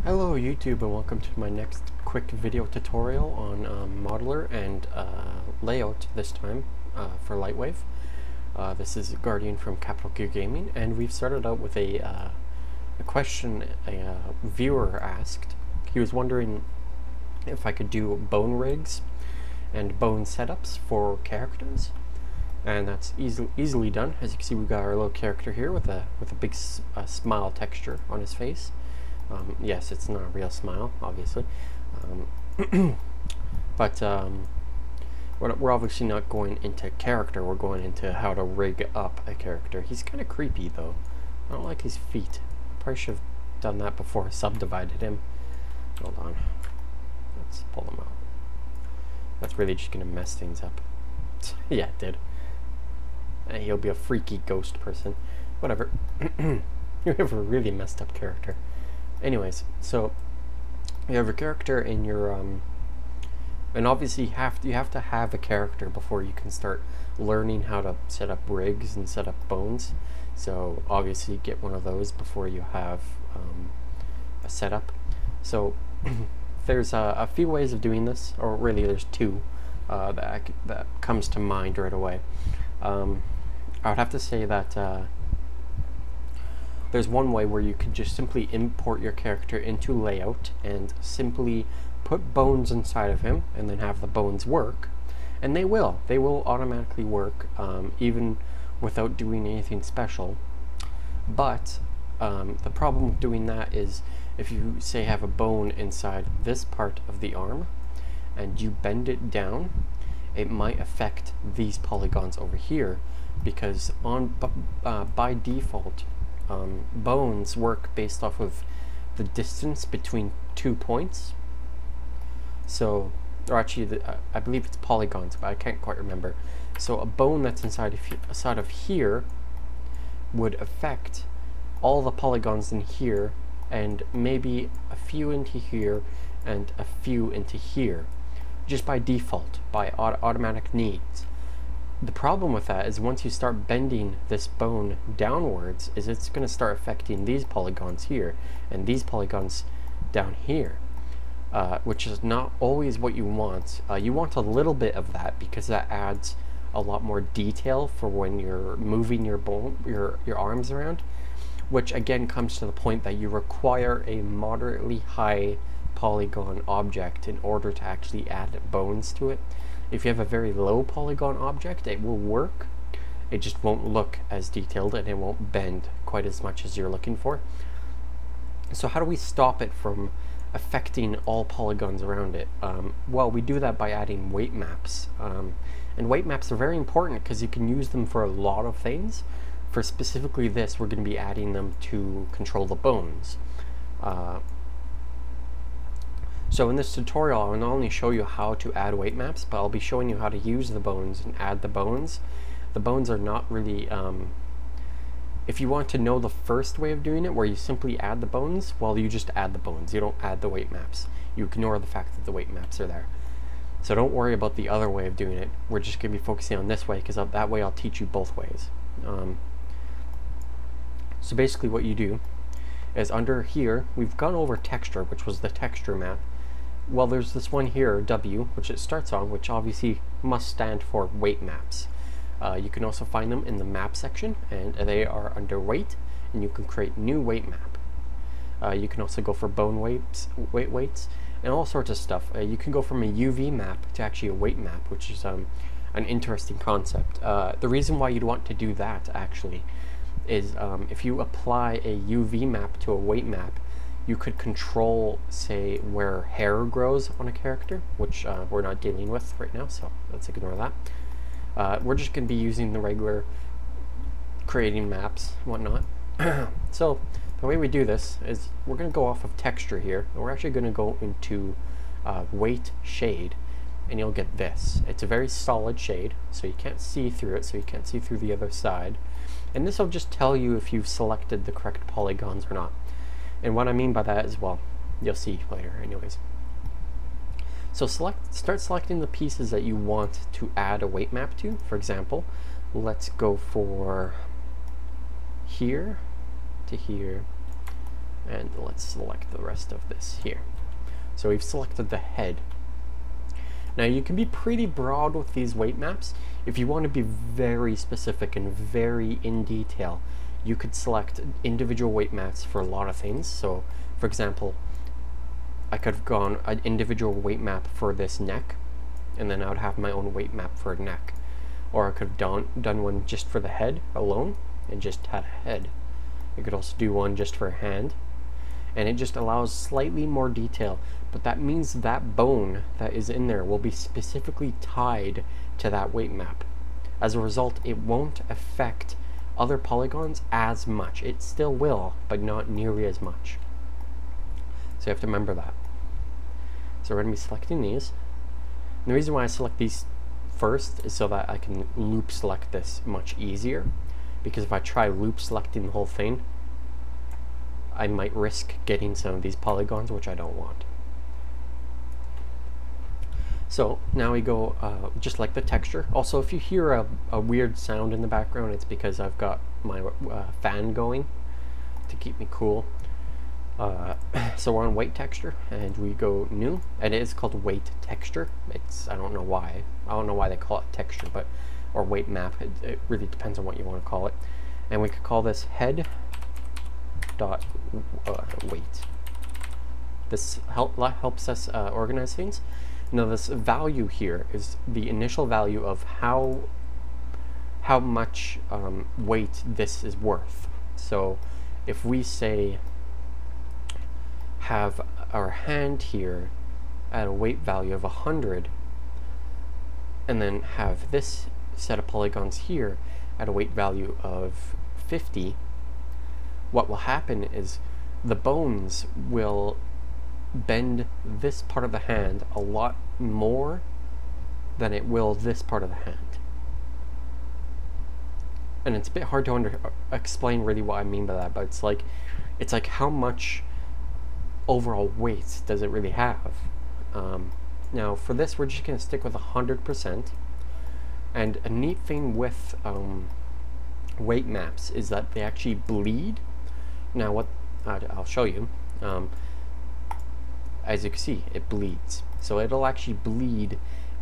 Hello YouTube, and welcome to my next quick video tutorial on modeler and layout, this time for LightWave. This is Guardian from Capital Gear Gaming, and we've started out with a question a viewer asked. He was wondering if I could do bone rigs and bone setups for characters, and that's easily done. As you can see, we've got our little character here with a big smile texture on his face. Yes, it's not a real smile, obviously, but we're obviously not going into character. We're going into how to rig up a character. He's kind of creepy, though. I don't like his feet. Probably should have done that before I subdivided him. Hold on. Let's pull him out. That's really just going to mess things up. Yeah, it did. He'll be a freaky ghost person. Whatever. You have a really messed up character. Anyways, so you have a character in your and obviously you have to have a character before you can start learning how to set up rigs and set up bones. So obviously get one of those before you have a setup. So there's a few ways of doing this, or really there's two that comes to mind right away. I would have to say that there's one way where you can just simply import your character into layout and simply put bones inside of him and then have the bones work, and they will automatically work even without doing anything special. But the problem with doing that is if you say have a bone inside this part of the arm and you bend it down, it might affect these polygons over here, because by default bones work based off of the distance between 2 points. So, or actually, I believe it's polygons, but I can't quite remember. So a bone that's inside of here would affect all the polygons in here, and maybe a few into here, and a few into here, just by default, by automatic needs. The problem with that is once you start bending this bone downwards, is it's going to start affecting these polygons here and these polygons down here, which is not always what you want. You want a little bit of that because that adds a lot more detail for when you're moving your arms around, which again comes to the point that you require a moderately high polygon object in order to actually add bones to it. If you have a very low polygon object, it will work. It just won't look as detailed and it won't bend quite as much as you're looking for. So how do we stop it from affecting all polygons around it? Well, we do that by adding weight maps. And weight maps are very important because you can use them for a lot of things. For specifically this, we're going to be adding them to control the bones. So in this tutorial, I'll not only show you how to add weight maps, but I'll be showing you how to use the bones and add the bones. The bones are not really, if you want to know the first way of doing it, where you simply add the bones, well, you just add the bones. You don't add the weight maps. You ignore the fact that the weight maps are there. So don't worry about the other way of doing it. We're just going to be focusing on this way, because that way I'll teach you both ways. So basically what you do is under here, we've gone over texture, which was the texture map. Well, there's this one here, W, which it starts on, which obviously must stand for weight maps. You can also find them in the map section, and they are under weight, and you can create new weight map. You can also go for bone weights, and all sorts of stuff. You can go from a UV map to actually a weight map, which is an interesting concept. The reason why you'd want to do that, actually, is if you apply a UV map to a weight map, you could control, say, where hair grows on a character, which we're not dealing with right now, so let's ignore that. We're just going to be using the regular creating maps, whatnot. So the way we do this is we're going to go off of texture here, and we're actually going to go into weight shade, and you'll get this. It's a very solid shade, so you can't see through it, so you can't see through the other side. And this will just tell you if you've selected the correct polygons or not. And what I mean by that is, well, you'll see later anyways. So start selecting the pieces that you want to add a weight map to. For example, let's go for here to here And let's select the rest of this here. So we've selected the head. Now you can be pretty broad with these weight maps. If you want to be very specific and very in detail, you could select individual weight maps for a lot of things. So for example, I could have gone an individual weight map for this neck, and then I would have my own weight map for a neck. Or I could have done one just for the head alone and just had a head. You could also do one just for a hand, and it just allows slightly more detail, but that means that bone that is in there will be specifically tied to that weight map. As a result, it won't affect other polygons as much. It still will, but not nearly as much. So you have to remember that. So we're going to be selecting these. And the reason why I select these first is so that I can loop select this much easier, because if I try loop selecting the whole thing, I might risk getting some of these polygons, which I don't want. So now we go just like the texture. Also, if you hear a weird sound in the background, it's because I've got my fan going to keep me cool. So we're on weight texture, and we go new, and it is called weight texture. I don't know why they call it texture, but or weight map. It really depends on what you want to call it. And we could call this head dot weight. This helps us organize things. Now this value here is the initial value of how much weight this is worth. So if we say have our hand here at a weight value of 100, and then have this set of polygons here at a weight value of 50, what will happen is the bones will bend this part of the hand a lot more than it will this part of the hand. And it's a bit hard to explain really what I mean by that, but it's like how much overall weight does it really have? Now for this, we're just going to stick with 100%. And a neat thing with weight maps is that they actually bleed. Now what I'll show you. As you can see, it bleeds. So it'll actually bleed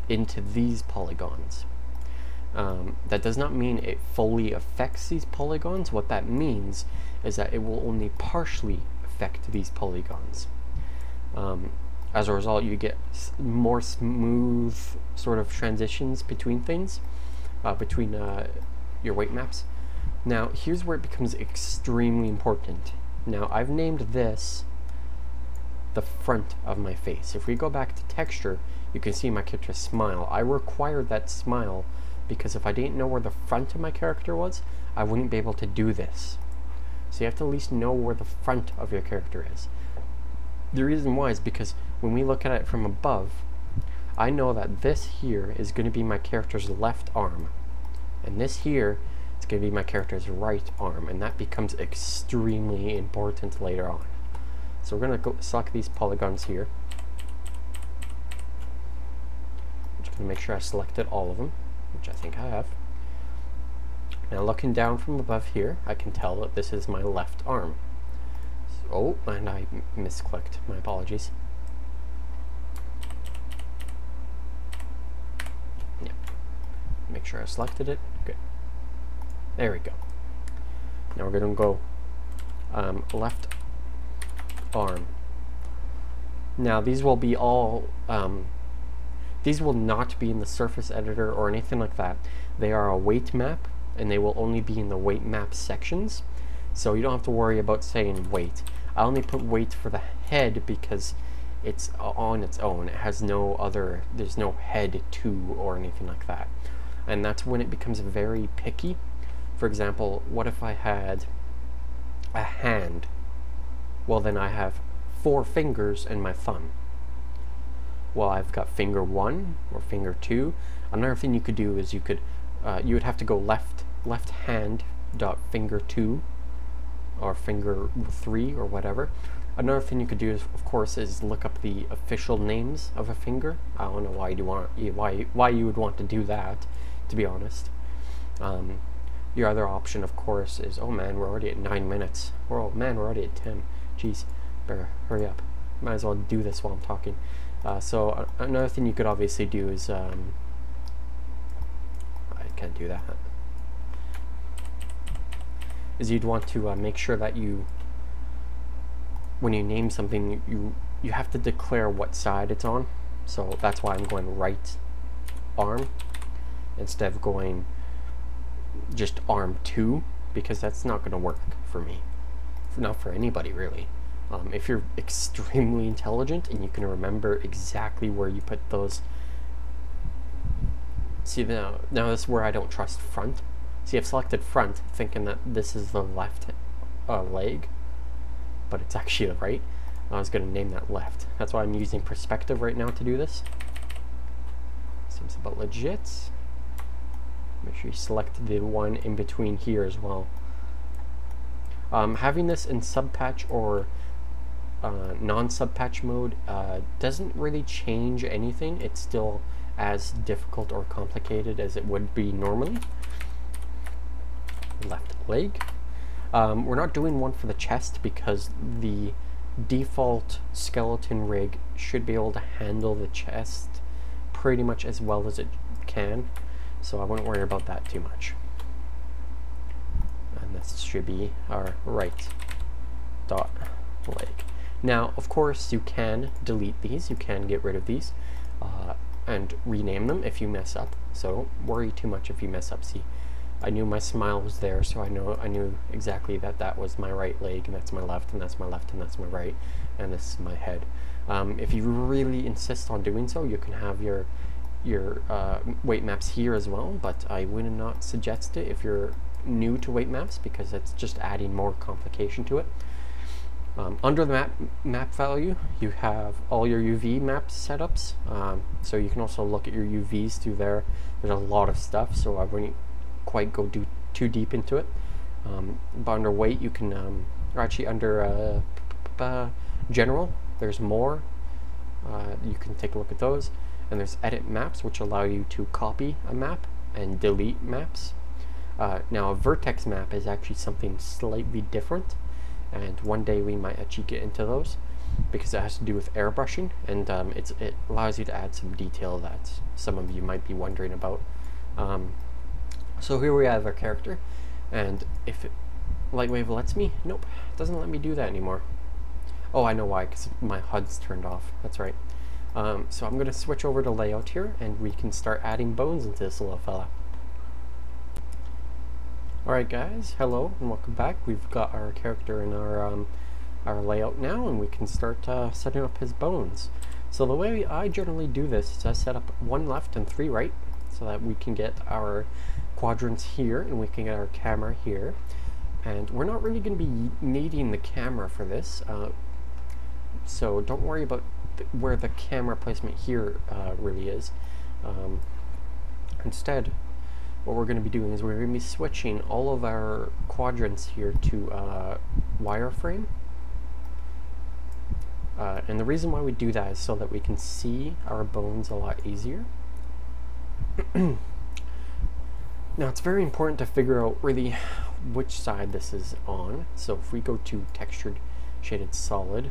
into these polygons. That does not mean it fully affects these polygons. What that means is that it will only partially affect these polygons. As a result, you get more smooth sort of transitions between things, between your weight maps. Now, here's where it becomes extremely important. Now, I've named this the front of my face. If we go back to texture, you can see my character's smile. I required that smile because if I didn't know where the front of my character was, I wouldn't be able to do this. So you have to at least know where the front of your character is. The reason why is because when we look at it from above, I know that this here is going to be my character's left arm, and this here is going to be my character's right arm, and that becomes extremely important later on. So we're going to go select these polygons here. I'm just going to make sure I selected all of them, which I think I have. Now looking down from above here, I can tell that this is my left arm. Oh, and I misclicked. My apologies. Yeah. Make sure I selected it. Good. There we go. Now we're going to go left arm. Now these will be all, these will not be in the surface editor or anything like that. They are a weight map, and they will only be in the weight map sections. So you don't have to worry about saying weight. I only put weight for the head because it's on its own. It has no other, there's no head to or anything like that. And that's when it becomes very picky. For example, what if I had a hand? Well, then I have 4 fingers and my thumb. Well, I've got finger 1 or finger 2. Another thing you could do is you would have to go left hand dot finger 2 or finger 3 or whatever. Another thing you could do is, of course, is look up the official names of a finger. I don't know why you would want to do that, to be honest. Your other option, of course, is, oh man, we're already at 9 minutes. Oh man, we're already at 10. Jeez, better hurry up. Might as well do this while I'm talking. So another thing you could obviously do is, I can't do that, is you'd want to make sure that when you name something, you have to declare what side it's on. So that's why I'm going right arm instead of going just arm 2, because that's not going to work for me, not for anybody really. If you're extremely intelligent and you can remember exactly where you put those. See, now this is where I don't trust front. See, I've selected front thinking that this is the left leg, but it's actually the right. I was going to name that left. That's why I'm using perspective right now to do this. Seems about legit. Make sure you select the one in between here as well. Having this in subpatch or non-subpatch mode doesn't really change anything. It's still as difficult or complicated as it would be normally. Left leg. We're not doing one for the chest because the default skeleton rig should be able to handle the chest pretty much as well as it can, so I wouldn't worry about that too much. And this should be our right dot leg. Now, of course, you can delete these, you can get rid of these, and rename them if you mess up, so don't worry too much if you mess up. See, I knew my smile was there, so I knew exactly that was my right leg, and that's my left, and that's my left, and that's my right, and this is my head. If you really insist on doing so, you can have your weight maps here as well, but I would not suggest it if you're new to weight maps because it's just adding more complication to it. Under the map value, you have all your UV map setups, so you can also look at your UVs through there. There's a lot of stuff, so I wouldn't quite go too deep into it. But under weight, you can, or actually under general, there's more. You can take a look at those. And there's edit maps, which allow you to copy a map and delete maps. Now a vertex map is actually something slightly different, and one day we might actually get into those because it has to do with airbrushing, and it allows you to add some detail that some of you might be wondering about. So here we have our character, and if LightWave lets me, nope, it doesn't let me do that anymore. Oh, I know why, because my HUD's turned off. That's right. So I'm going to switch over to layout here, and we can start adding bones into this little fella. Alright guys, hello and welcome back. We've got our character in our layout now, and we can start setting up his bones. So the way I generally do this is I set up 1 left and 3 right, so that we can get our quadrants here and we can get our camera here. And we're not really going to be needing the camera for this, so don't worry about where the camera placement here really is. Instead, what we're going to be doing is we're going to be switching all of our quadrants here to wireframe. And the reason why we do that is so that we can see our bones a lot easier. Now it's very important to figure out really which side this is on. So if we go to textured shaded solid,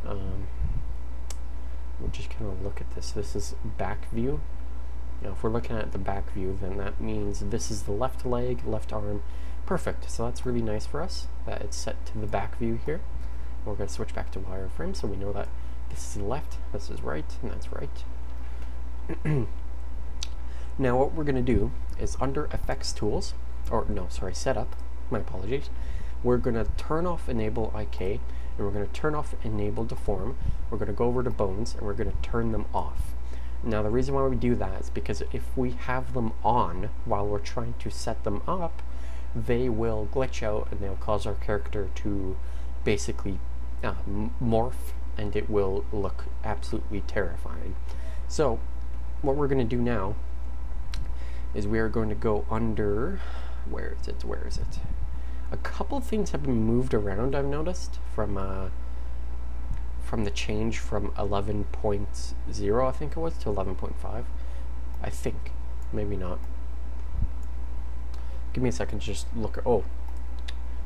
we'll just kind of look at this. This is back view. Now if we're looking at the back view, then that means this is the left leg, left arm. Perfect. So that's really nice for us that it's set to the back view here. We're going to switch back to wireframe so we know that this is left, this is right, and that's right. Now what we're going to do is under effects tools, or no, sorry, setup, my apologies, we're going to turn off enable IK, and we're going to turn off enable deform. We're going to go over to bones and we're going to turn them off. Now the reason why we do that is because if we have them on while we're trying to set them up, they will glitch out and they'll cause our character to basically morph, and it will look absolutely terrifying. So what we're going to do now is we are going to go under, where is it? A couple of things have been moved around, I've noticed, from the change from 11.0, I think it was, to 11.5. I think, maybe not. Give me a second to just look at, oh,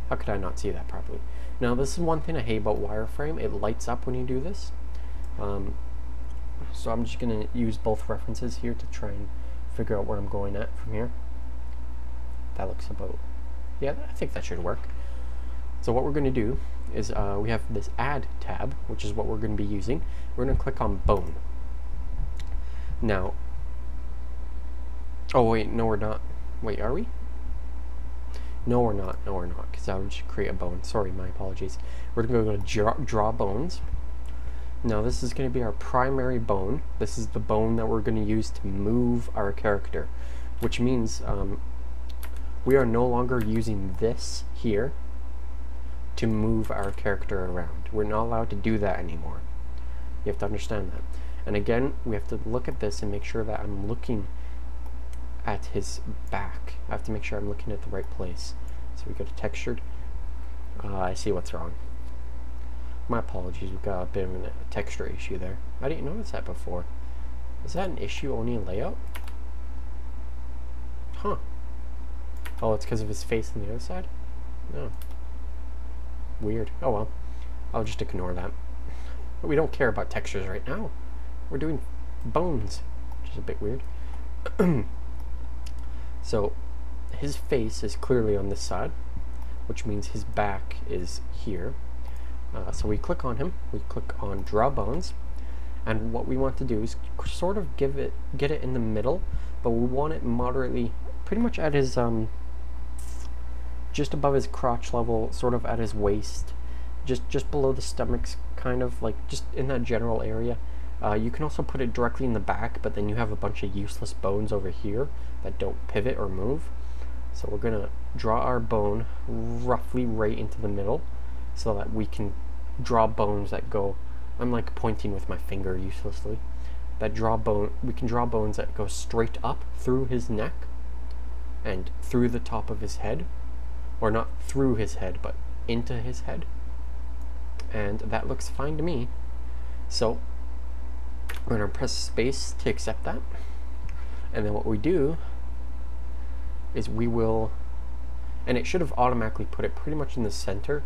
how could I not see that properly? Now this is one thing I hate about wireframe. It lights up when you do this. So I'm just going to use both references here to try and figure out where I'm going at from here. That looks about, yeah, I think that should work. So what we're going to do is we have this add tab, which is what we're going to be using. We're going to click on bone. Now, oh wait, no we're not. Wait, are we? No we're not, because that would just create a bone. Sorry, my apologies. We're going to go to draw bones. Now this is going to be our primary bone. This is the bone that we're going to use to move our character, which means we are no longer using this here to move our character around. We're not allowed to do that anymore. You have to understand that. And again, we have to look at this and make sure that I'm looking at his back. I have to make sure I'm looking at the right place. So we go to textured. I see what's wrong. My apologies, we've got a bit of a texture issue there. I didn't notice that before. Is that an issue only in layout? Huh. Oh, it's because of his face on the other side? No. Weird. Oh well. I'll just ignore that. But we don't care about textures right now. We're doing bones, which is a bit weird. So, his face is clearly on this side, which means his back is here. So we click on him, we click on draw bones, and what we want to do is sort of get it in the middle, but we want it moderately, pretty much at his, just above his crotch level, sort of at his waist, just below the stomachs, kind of like just in that general area. You can also put it directly in the back, but then you have a bunch of useless bones over here that don't pivot or move. So we're gonna draw our bone roughly right into the middle, so that we can draw bones that go, I'm like pointing with my finger uselessly, we can draw bones that go straight up through his neck and through the top of his head, or not through his head, but into his head. And that looks fine to me. So we're gonna press space to accept that. And then what we do is we will, and it should have automatically put it pretty much in the center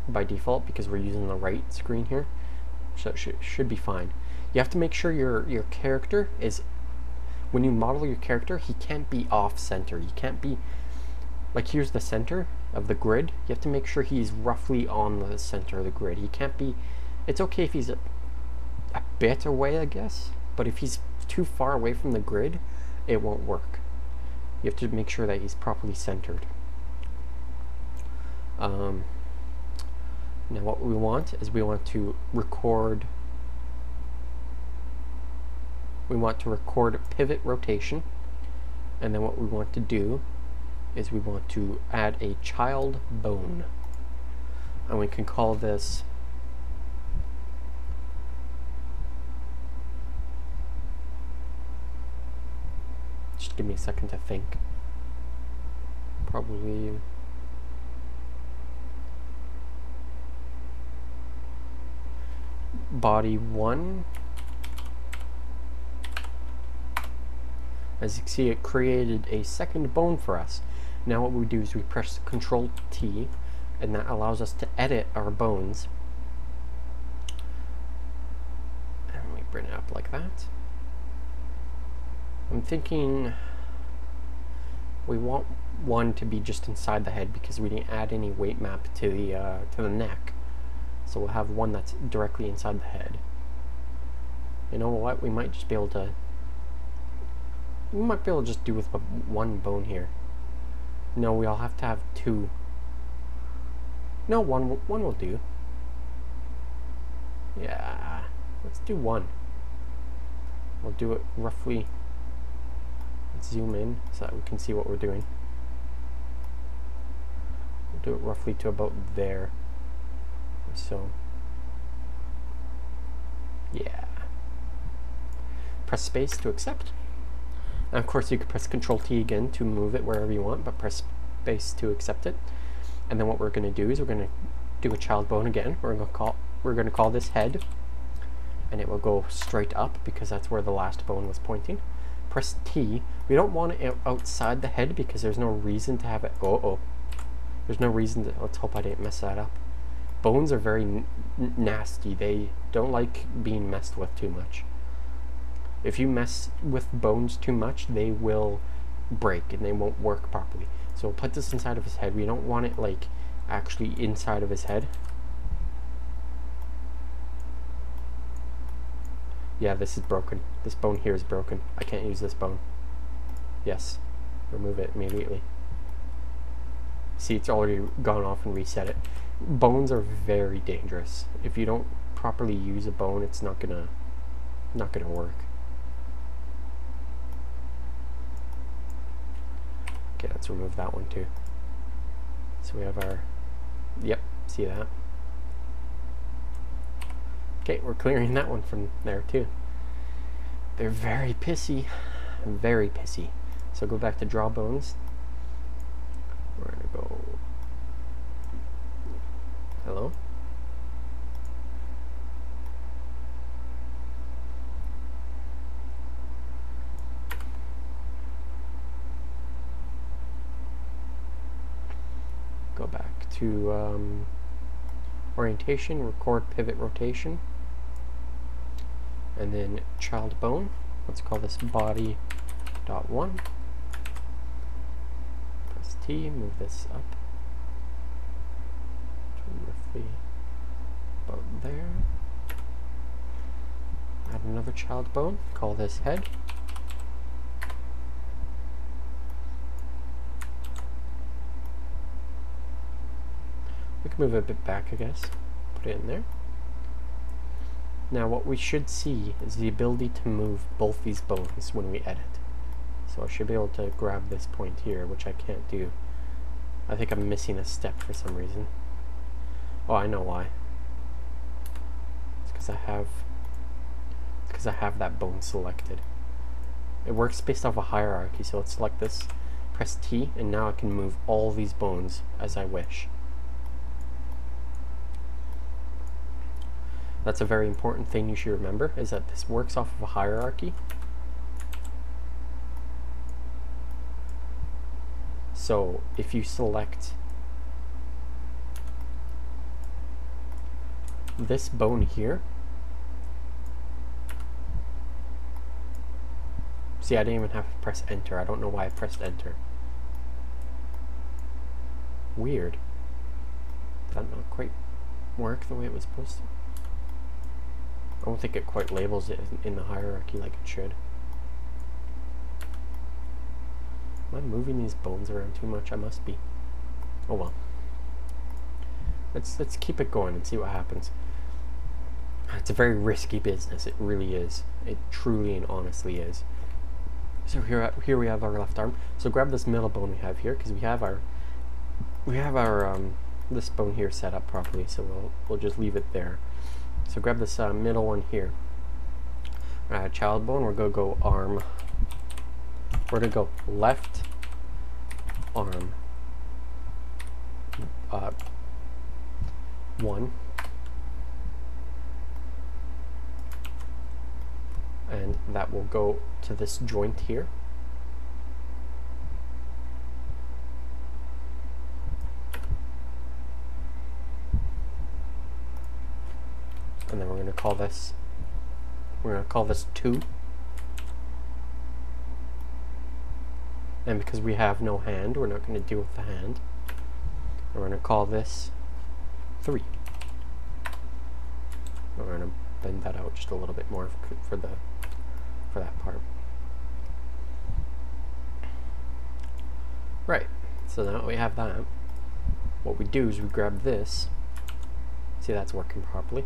by default because we're using the right screen here, so it should be fine. You have to make sure your character is, when you model your character, he can't be off center. You can't be, like here's the center of the grid, you have to make sure he's roughly on the center of the grid. He can't be, it's okay if he's a bit away, I guess, but if he's too far away from the grid, it won't work. You have to make sure that he's properly centered. Now what we want is we want to record pivot rotation, and then what we want to do is we want to add a child bone, and we can call this just give me a second to think. Probably body 1. As you can see, it created a second bone for us. Now what we do is we press Control T, and that allows us to edit our bones. And we bring it up like that. I'm thinking we want one to be just inside the head because we didn't add any weight map to the neck. So we'll have one that's directly inside the head. You know what? We might just be able to. We might be able to just do with one bone here. No, we all have to have two. No, one will do. Yeah, let's do one. We'll do it roughly. Let's zoom in so that we can see what we're doing. We'll do it roughly to about there. So, yeah. Press space to accept. And of course you could press Control T again to move it wherever you want, but press space to accept it. And then what we're going to do is we're going to do a child bone again. We're going to call this head, and it will go straight up because that's where the last bone was pointing. Press T. We don't want it outside the head because there's no reason to have it. There's no reason to, let's hope I didn't mess that up. Bones are very nasty. They don't like being messed with too much. If you mess with bones too much, they will break and they won't work properly. So we'll put this inside of his head. We don't want it like actually inside of his head. Yeah, this is broken. This bone here is broken. I can't use this bone. Yes. Remove it immediately. See, it's already gone off and reset it. Bones are very dangerous. If you don't properly use a bone, it's not gonna work. Okay, let's remove that one too. So we have our, yep, see that? Okay, we're clearing that one from there too. They're very pissy, very pissy. So go back to draw bones. We're gonna go, hello? Go back to orientation, record pivot rotation, and then child bone. Let's call this body dot one. Press T, move this up to roughly about there. Add another child bone, call this head. We can move it a bit back, I guess. Put it in there. Now what we should see is the ability to move both these bones when we edit. So I should be able to grab this point here, which I can't do. I think I'm missing a step for some reason. Oh, I know why. It's because I have that bone selected. It works based off a hierarchy, so let's select this, press T, and now I can move all these bones as I wish. That's a very important thing you should remember, is that this works off of a hierarchy. So if you select this bone here, see, I didn't even have to press enter. I don't know why I pressed enter. Weird. Did that not quite work the way it was supposed to? I don't think it quite labels it in the hierarchy like it should. Am I moving these bones around too much? I must be. Oh well. Let's keep it going and see what happens. It's a very risky business. It really is. It truly and honestly is. So here we have our left arm. So grab this middle bone we have here, because we have our this bone here set up properly. So we'll just leave it there. So grab this middle one here. Child bone. We're gonna go arm. We're gonna go left arm. 1. And that will go to this joint here. And then we're going to call this 2. And because we have no hand, we're not going to deal with the hand. We're going to call this 3. We're going to bend that out just a little bit more for that part. Right. So now that we have that, what we do is we grab this. See, that's working properly.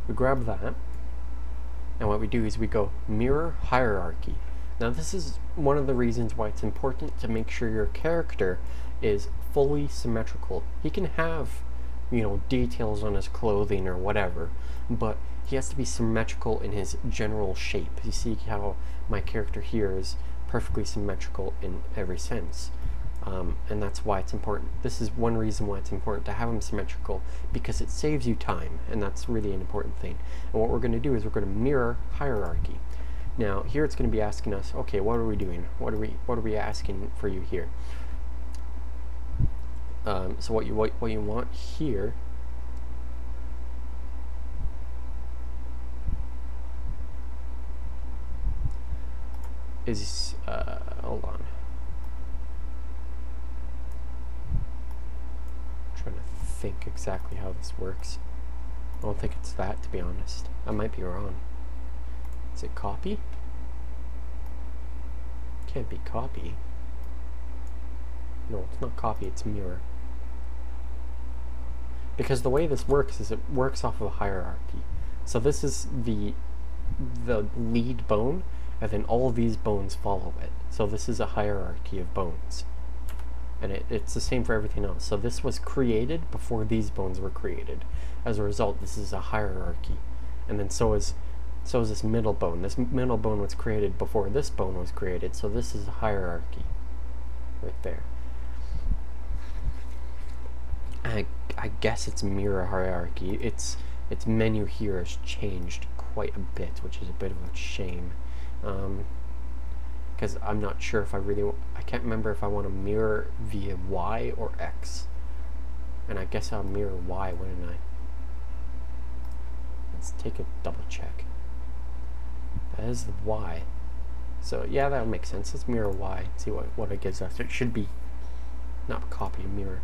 We grab that, and what we do is we go mirror hierarchy. Now this is one of the reasons why it's important to make sure your character is fully symmetrical. He can have, you know, details on his clothing or whatever, but he has to be symmetrical in his general shape. You see how my character here is perfectly symmetrical in every sense. And that's why it's important. This is one reason why it's important to have them symmetrical, because it saves you time, and that's really an important thing. And what we're going to do is we're going to mirror hierarchy. Now here it's going to be asking us, okay, what are we doing? What are we asking for you here? So what you want here is hold on. I'm trying to think exactly how this works. I don't think it's that, to be honest. I might be wrong. Is it copy? Can't be copy. No, it's not copy, it's mirror. Because the way this works is it works off of a hierarchy. So this is the lead bone, and then all of these bones follow it. So this is a hierarchy of bones. And it's the same for everything else. So this was created before these bones were created. As a result, this is a hierarchy. And then so is this middle bone. This middle bone was created before this bone was created. So this is a hierarchy right there. I guess it's mirror hierarchy. Its menu here has changed quite a bit, which is a bit of a shame. Because I'm not sure if I can't remember if I want to mirror via Y or X. And I guess I'll mirror Y, wouldn't I? Let's take a double check. That is the Y. So yeah, that would make sense. Let's mirror Y, see what it gives us. It should be not copy, mirror.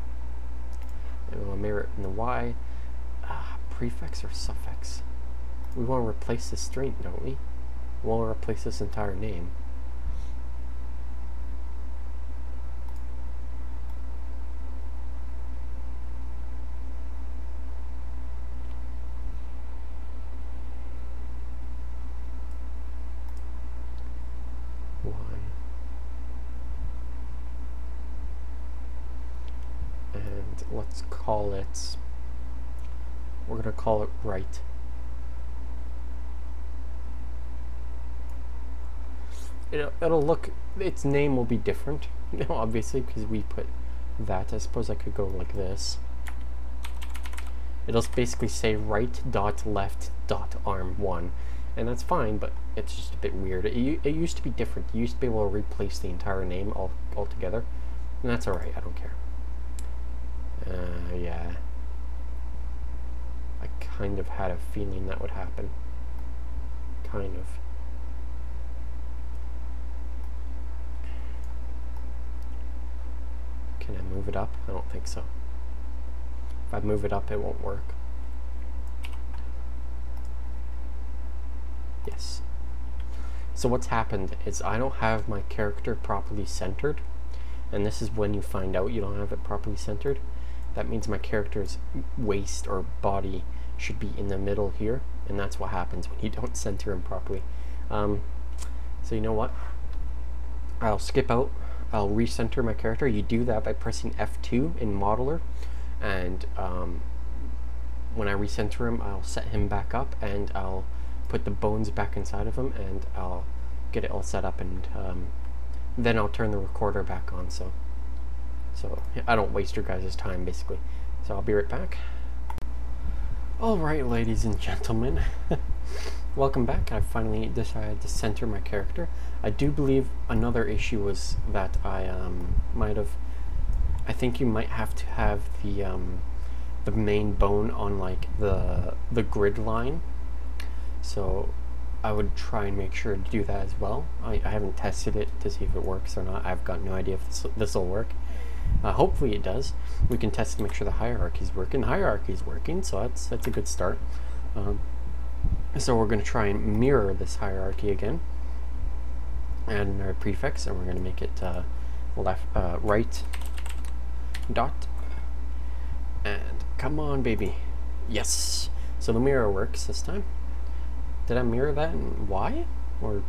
And we'll mirror it in the Y. Prefix or suffix? We want to replace this string, don't we? We want to replace this entire name. Let's call it, we're going to call it right. It'll look, its name will be different, obviously, because we put that. I suppose I could go like this. It'll basically say right dot left dot arm 1, and that's fine, but it's just a bit weird. It used to be different. You used to be able to replace the entire name altogether, and that's alright, I don't care. Yeah. I kind of had a feeling that would happen. Kind of. Can I move it up? I don't think so. If I move it up, it won't work. Yes. So what's happened is I don't have my character properly centered, and this is when you find out you don't have it properly centered. That means my character's waist or body should be in the middle here, and that's what happens when you don't center him properly. So you know what? I'll skip out. I'll recenter my character. You do that by pressing F2 in Modeler, and when I recenter him, I'll set him back up, and I'll put the bones back inside of him, and I'll get it all set up, and then I'll turn the recorder back on. So I don't waste your guys' time, basically. So I'll be right back. Alright, ladies and gentlemen. Welcome back. I finally decided to center my character. I do believe another issue was that I think you might have to have the main bone on like the grid line. So I would try and make sure to do that as well. I haven't tested it to see if it works or not. I've got no idea if this will work. Hopefully it does. We can test to make sure the hierarchy's working. The hierarchy's working, so that's a good start. So we're going to try and mirror this hierarchy again, and our prefix, and we're going to make it right dot, and come on, baby. Yes. So the mirror works this time. Did I mirror that in Y or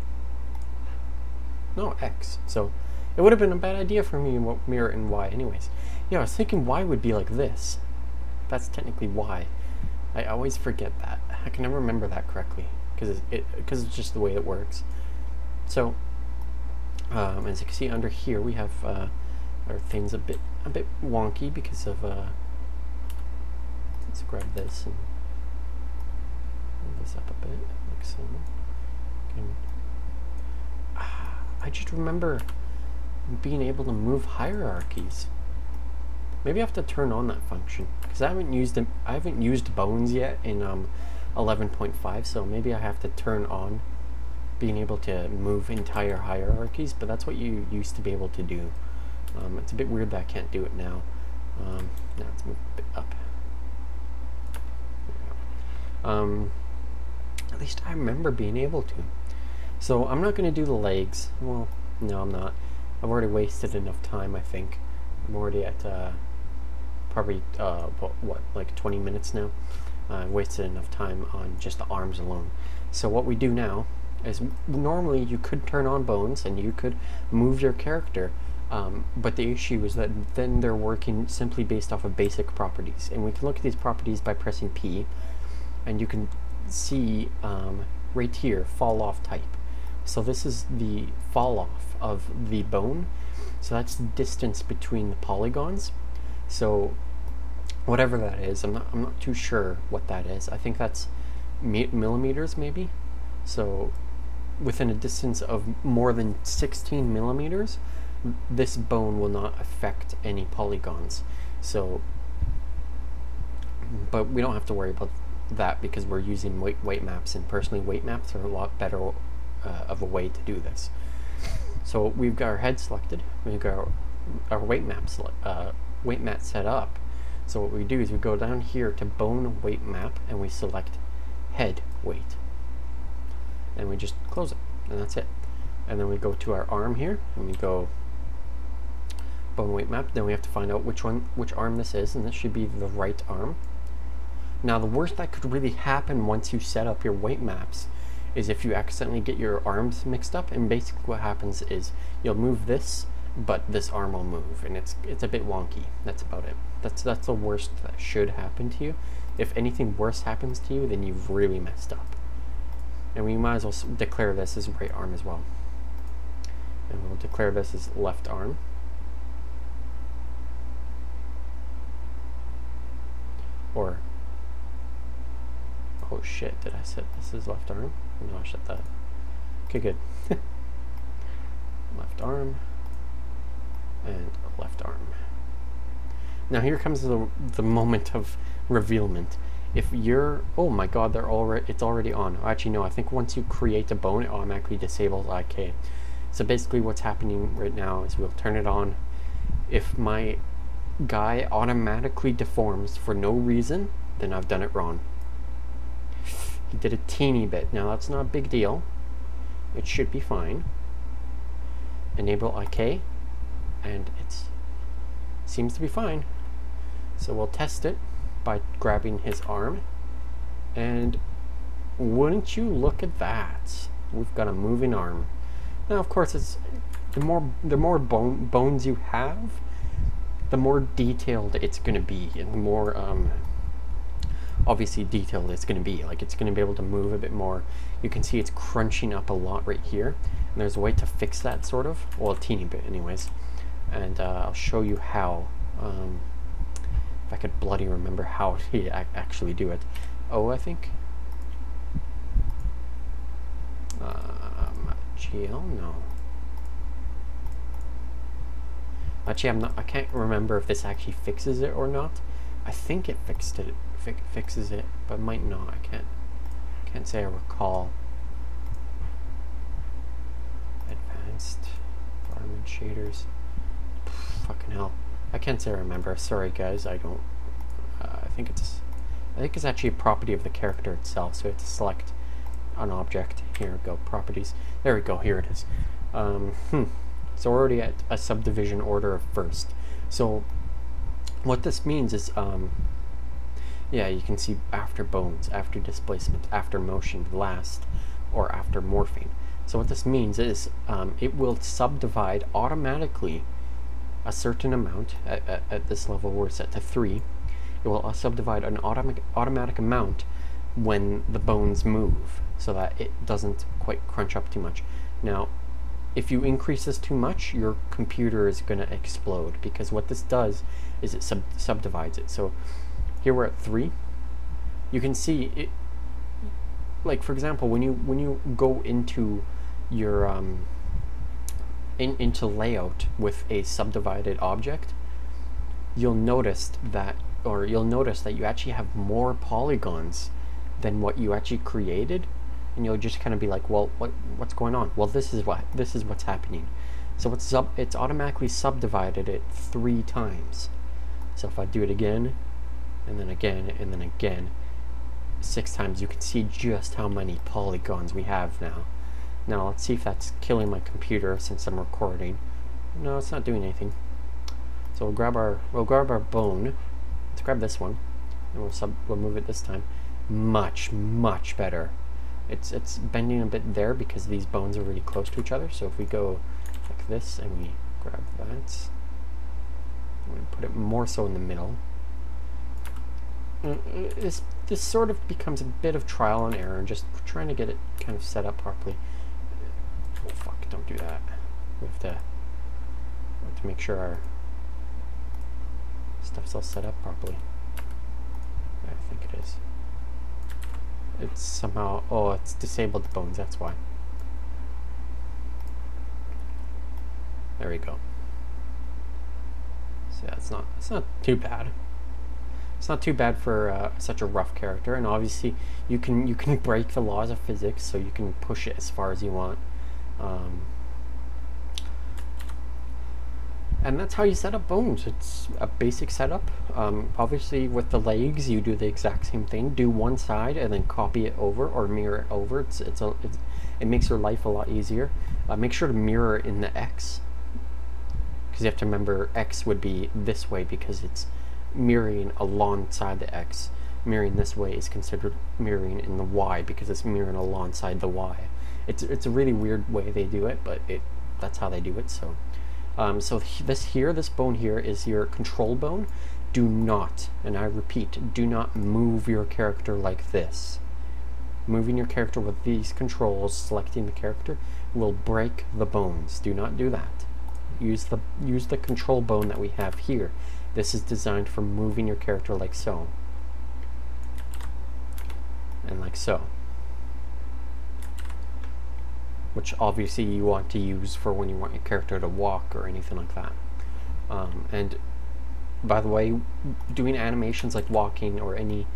no, X? So it would have been a bad idea for me to mirror in Y anyways. Yeah, I was thinking Y would be like this. That's technically Y. I always forget that. I can never remember that correctly because it's just the way it works. So as you can see under here, we have our things a bit wonky because of let's grab this and move this up a bit like so. I just remember being able to move hierarchies. Maybe I have to turn on that function, because I haven't used bones yet in 11.5, so maybe I have to turn on being able to move entire hierarchies, but that's what you used to be able to do. It's a bit weird that I can't do it now. Now let's move a bit up. At least I remember being able to. So I'm not going to do the legs. Well, no, I'm not. I've already wasted enough time, I think. I'm already at probably what, like 20 minutes now. I wasted enough time on just the arms alone. So what we do now is, normally you could turn on bones and you could move your character, but the issue is that then they're working simply based off of basic properties, and we can look at these properties by pressing P, and you can see right here, fall off type. So this is the fall off of the bone, so that's the distance between the polygons. So whatever that is, I'm not too sure what that is. I think that's millimeters maybe. So within a distance of more than 16 millimeters, this bone will not affect any polygons. So, but we don't have to worry about that because we're using weight maps, and personally weight maps are a lot better of a way to do this. So we've got our head selected, we've got our weight map set up. So what we do is we go down here to bone weight map and we select head weight, and we just close it, and that's it. And then we go to our arm here and we go bone weight map. Then we have to find out which arm this is, and this should be the right arm. Now the worst that could really happen once you set up your weight maps is if you accidentally get your arms mixed up, and basically what happens is you'll move this, but this arm will move, and it's a bit wonky. That's about it. That's the worst that should happen to you. If anything worse happens to you, then you've really messed up. And we might as well declare this as right arm as well. And we'll declare this as left arm. Or, oh shit, did I set this as left arm? No, I set that. Okay, good. Left arm and left arm. Now here comes the moment of revealment. If you're, oh my god, it's already on. Actually no, I think once you create a bone, it automatically disables IK. So basically what's happening right now is we'll turn it on. If my guy automatically deforms for no reason, then I've done it wrong. He did a teeny bit. Now that's not a big deal. It should be fine. Enable IK, and it seems to be fine. So we'll test it by grabbing his arm, and wouldn't you look at that? We've got a moving arm. Now of course it's the more bones you have, the more detailed it's going to be, and the more obviously detailed it's going to be. Like, it's going to be able to move a bit more. You can see it's crunching up a lot right here, and there's a way to fix that, sort of, well, a teeny bit anyways, and I'll show you how. If I could bloody remember how to actually do it. Oh, I think GL, no. Actually, I can't remember if this actually fixes it or not. I think it fixes it, but it might not. I can't say I recall. Advanced environment shaders. Fucking hell. I can't say I remember. Sorry guys, I don't. I think it's actually a property of the character itself. So we have to select an object. Here we go, properties. There we go. Here it is. So we're already at a subdivision order of first. So what this means is, yeah, you can see after bones, after displacement, after motion, last, or after morphing. So what this means is it will subdivide automatically a certain amount. At this level we're set to 3. It will subdivide an automatic amount when the bones move, so that it doesn't quite crunch up too much. Now if you increase this too much, your computer is going to explode, because what this does is it subdivides it. So here we're at 3. You can see it, like for example, when you go into your into layout with a subdivided object, you'll notice that you actually have more polygons than what you actually created, and you'll just kind of be like, well, what's going on? Well, this is what's happening. So it's automatically subdivided it 3 times. So if I do it again, and then again, and then again, 6 times, you can see just how many polygons we have now. Now let's see if that's killing my computer since I'm recording. No, it's not doing anything. So we'll grab our bone. Let's grab this one, and we'll move it this time. Much better. It's bending a bit there because these bones are really close to each other. So if we go like this and we grab that, I'm going to put it more so in the middle. This sort of becomes a bit of trial and error, just trying to get it kind of set up properly. Oh fuck, don't do that. We have to make sure our stuff's all set up properly. I think it is. It's somehow, oh, it's disabled the bones, that's why. There we go. So yeah, it's not too bad. It's not too bad for such a rough character, and obviously you can break the laws of physics, so you can push it as far as you want. And that's how you set up bones. It's a basic setup. Obviously with the legs you do the exact same thing. Do one side and then copy it over or mirror it over. It makes your life a lot easier. Make sure to mirror in the X, because you have to remember X would be this way because it's mirroring alongside the X. Mirroring this way is considered mirroring in the Y because it's mirroring alongside the Y. It's a really weird way they do it, but that's how they do it. So this bone here is your control bone. Do not, and I repeat, do not move your character like this. Moving your character with these controls, selecting the character, will break the bones. Do not do that. Use the control bone that we have here. This is designed for moving your character like so. And like so. Which obviously you want to use for when you want your character to walk or anything like that. And by the way, doing animations like walking or any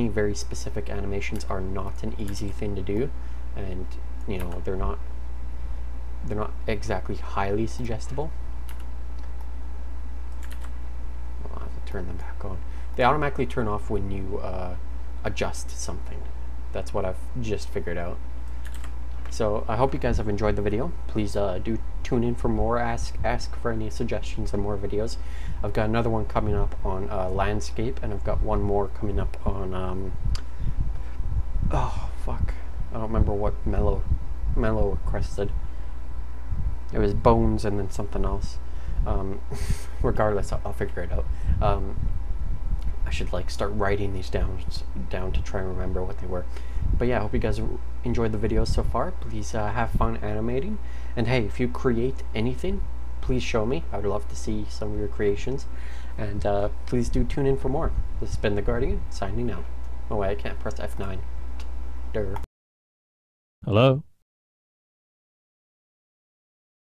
very specific animations are not an easy thing to do, and you know they're not exactly highly suggestible. I'll have to turn them back on. They automatically turn off when you adjust something. That's what I've just figured out. So I hope you guys have enjoyed the video. Please do tune in for more. Ask for any suggestions and more videos. I've got another one coming up on landscape, and I've got one more coming up on oh fuck, I don't remember what Mellow requested. It was bones and then something else. Regardless, I'll figure it out. I should like start writing these down to try and remember what they were. But yeah, I hope you guys enjoyed the videos so far. Please have fun animating. And hey, if you create anything, please show me. I would love to see some of your creations. And please do tune in for more. This has been The Guardian, signing out. Oh wait, I can't press F9. Durr. Hello?